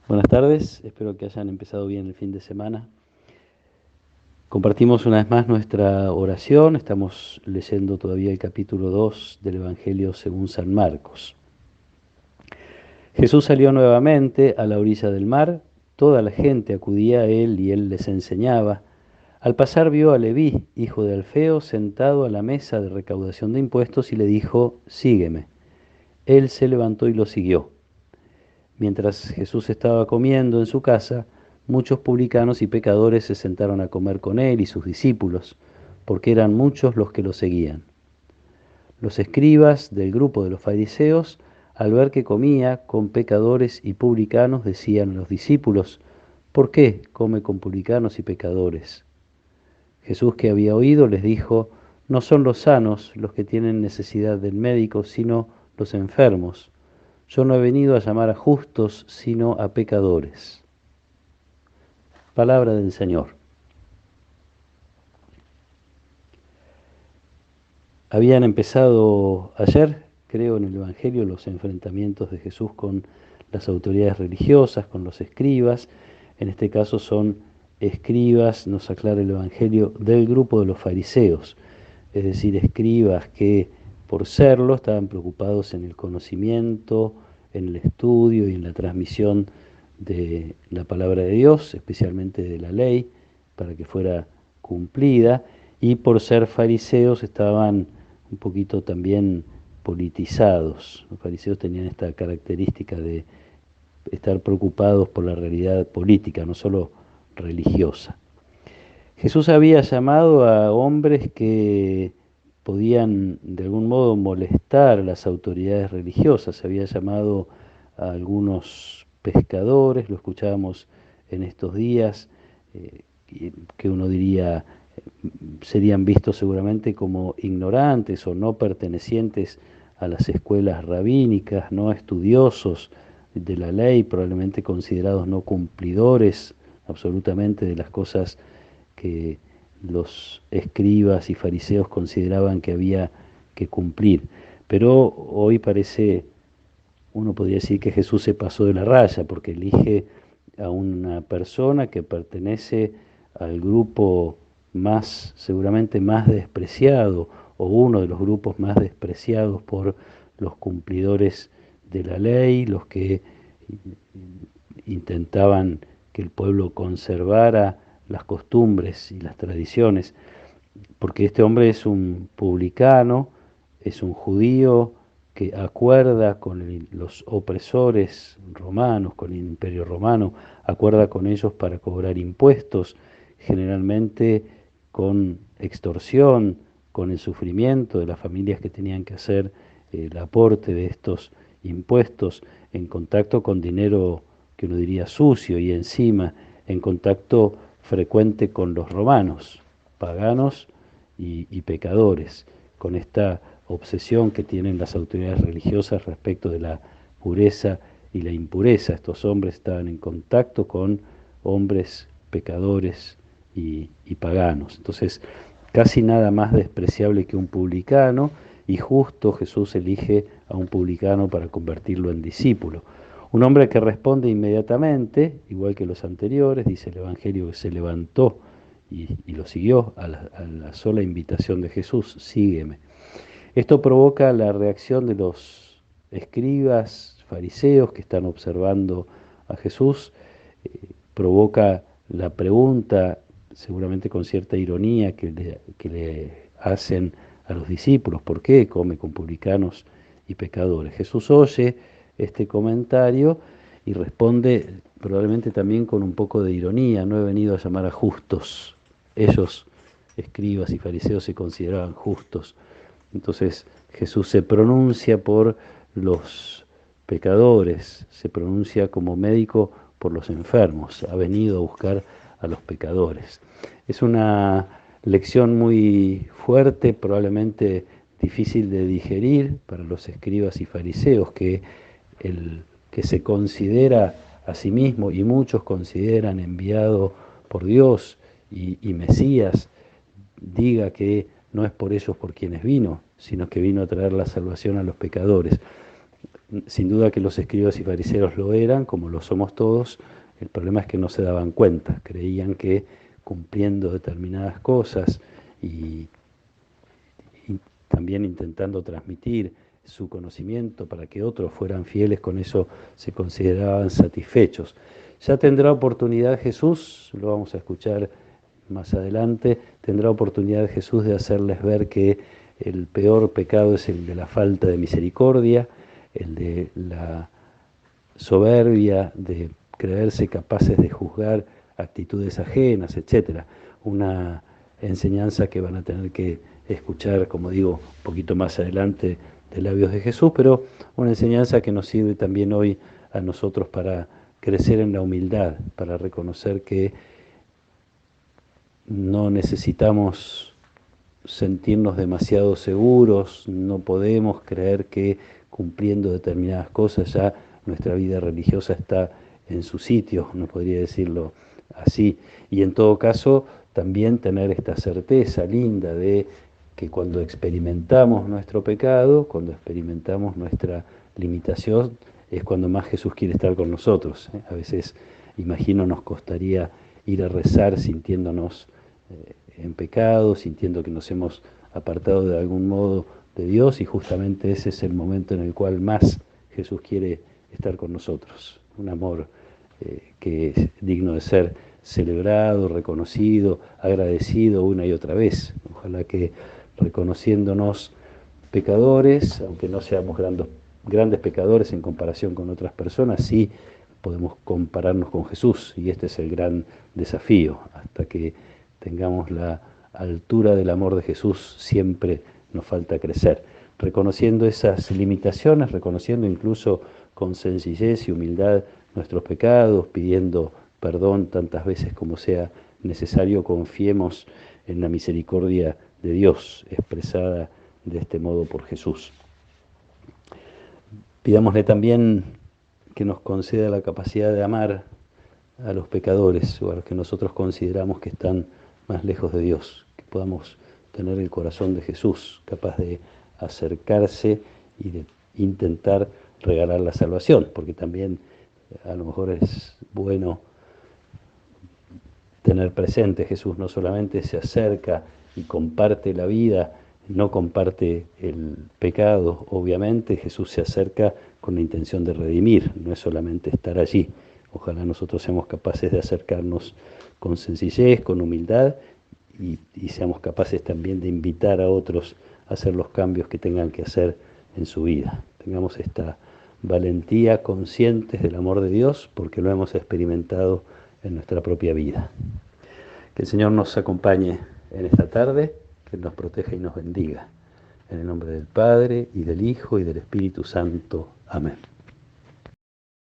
Buenas tardes, espero que hayan empezado bien el fin de semana. Compartimos una vez más nuestra oración, estamos leyendo todavía el capítulo 2 del Evangelio según San Marcos. Jesús salió nuevamente a la orilla del mar, toda la gente acudía a él y él les enseñaba. Al pasar vio a Leví, hijo de Alfeo, sentado a la mesa de recaudación de impuestos y le dijo, sígueme. Él se levantó y lo siguió. Mientras Jesús estaba comiendo en su casa, muchos publicanos y pecadores se sentaron a comer con él y sus discípulos, porque eran muchos los que lo seguían. Los escribas del grupo de los fariseos, al ver que comía con pecadores y publicanos, decían a los discípulos, ¿por qué come con publicanos y pecadores? Jesús, que había oído, les dijo, no son los sanos los que tienen necesidad del médico, sino los enfermos. Yo no he venido a llamar a justos, sino a pecadores. Palabra del Señor. Habían empezado ayer, creo, en el Evangelio, los enfrentamientos de Jesús con las autoridades religiosas, con los escribas. En este caso son escribas, nos aclara el Evangelio, del grupo de los fariseos, es decir, escribas que por serlo estaban preocupados en el conocimiento, en el estudio y en la transmisión de la palabra de Dios, especialmente de la ley, para que fuera cumplida, y por ser fariseos estaban un poquito también politizados. Los fariseos tenían esta característica de estar preocupados por la realidad política, no solo religiosa. Jesús había llamado a hombres que podían de algún modo molestar a las autoridades religiosas. Había llamado a algunos pescadores, lo escuchábamos en estos días, que uno diría serían vistos seguramente como ignorantes o no pertenecientes a las escuelas rabínicas, no estudiosos de la ley, probablemente considerados no cumplidores absolutamente de las cosas que los escribas y fariseos consideraban que había que cumplir. Pero hoy parece, uno podría decir que Jesús se pasó de la raya porque elige a una persona que pertenece al grupo más, seguramente más despreciado, o uno de los grupos más despreciados por los cumplidores de la ley, los que intentaban que el pueblo conservara las costumbres y las tradiciones, porque este hombre es un publicano, es un judío que acuerda con los opresores romanos, con el imperio romano, acuerda con ellos para cobrar impuestos, generalmente con extorsión, con el sufrimiento de las familias que tenían que hacer el aporte de estos impuestos, en contacto con dinero que uno diría sucio y encima en contacto frecuente con los romanos, paganos y pecadores, con esta obsesión que tienen las autoridades religiosas respecto de la pureza y la impureza. Estos hombres estaban en contacto con hombres pecadores y paganos. Entonces, casi nada más despreciable que un publicano, y justo Jesús elige a un publicano para convertirlo en discípulo. Un hombre que responde inmediatamente, igual que los anteriores, dice el Evangelio que se levantó y lo siguió a la sola invitación de Jesús, sígueme. Esto provoca la reacción de los escribas, fariseos que están observando a Jesús, provoca la pregunta, seguramente con cierta ironía, que le hacen a los discípulos, ¿por qué come con publicanos y pecadores? Jesús oye este comentario y responde probablemente también con un poco de ironía, no he venido a llamar a justos, ellos, escribas y fariseos, se consideraban justos. Entonces Jesús se pronuncia por los pecadores, se pronuncia como médico por los enfermos, ha venido a buscar a los pecadores. Es una lección muy fuerte, probablemente difícil de digerir para los escribas y fariseos, que el que se considera a sí mismo, y muchos consideran enviado por Dios y Mesías, diga que no es por ellos por quienes vino, sino que vino a traer la salvación a los pecadores. Sin duda que los escribas y fariseos lo eran, como lo somos todos. El problema es que no se daban cuenta, creían que cumpliendo determinadas cosas y también intentando transmitir su conocimiento para que otros fueran fieles, con eso se consideraban satisfechos. Ya tendrá oportunidad Jesús, lo vamos a escuchar más adelante, tendrá oportunidad Jesús de hacerles ver que el peor pecado es el de la falta de misericordia, el de la soberbia, de creerse capaces de juzgar actitudes ajenas, etcétera. Una enseñanza que van a tener que escuchar, como digo, un poquito más adelante de labios de Jesús, pero una enseñanza que nos sirve también hoy a nosotros para crecer en la humildad, para reconocer que no necesitamos sentirnos demasiado seguros, no podemos creer que cumpliendo determinadas cosas ya nuestra vida religiosa está en su sitio, no podría decirlo así. Y en todo caso, también tener esta certeza linda de que cuando experimentamos nuestro pecado, cuando experimentamos nuestra limitación, es cuando más Jesús quiere estar con nosotros. A veces, imagino, nos costaría ir a rezar sintiéndonos en pecado, sintiendo que nos hemos apartado de algún modo de Dios, y justamente ese es el momento en el cual más Jesús quiere estar con nosotros. Un amor que es digno de ser celebrado, reconocido, agradecido una y otra vez. Ojalá que reconociéndonos pecadores, aunque no seamos grandes pecadores en comparación con otras personas, sí podemos compararnos con Jesús, y este es el gran desafío. Hasta que tengamos la altura del amor de Jesús, siempre nos falta crecer, reconociendo esas limitaciones, reconociendo incluso con sencillez y humildad nuestros pecados, pidiendo perdón tantas veces como sea necesario. Confiemos en la misericordia de Dios, expresada de este modo por Jesús. Pidámosle también que nos conceda la capacidad de amar a los pecadores, o a los que nosotros consideramos que están más lejos de Dios, que podamos tener el corazón de Jesús, capaz de acercarse y de intentar regalar la salvación, porque también a lo mejor es bueno tener presente, Jesús no solamente se acerca y comparte la vida, no comparte el pecado, obviamente. Jesús se acerca con la intención de redimir, no es solamente estar allí. Ojalá nosotros seamos capaces de acercarnos con sencillez, con humildad, y seamos capaces también de invitar a otros a hacer los cambios que tengan que hacer en su vida. Tengamos esta valentía, conscientes del amor de Dios, porque lo hemos experimentado en nuestra propia vida. Que el Señor nos acompañe en esta tarde, que nos proteja y nos bendiga. En el nombre del Padre, y del Hijo, y del Espíritu Santo. Amén.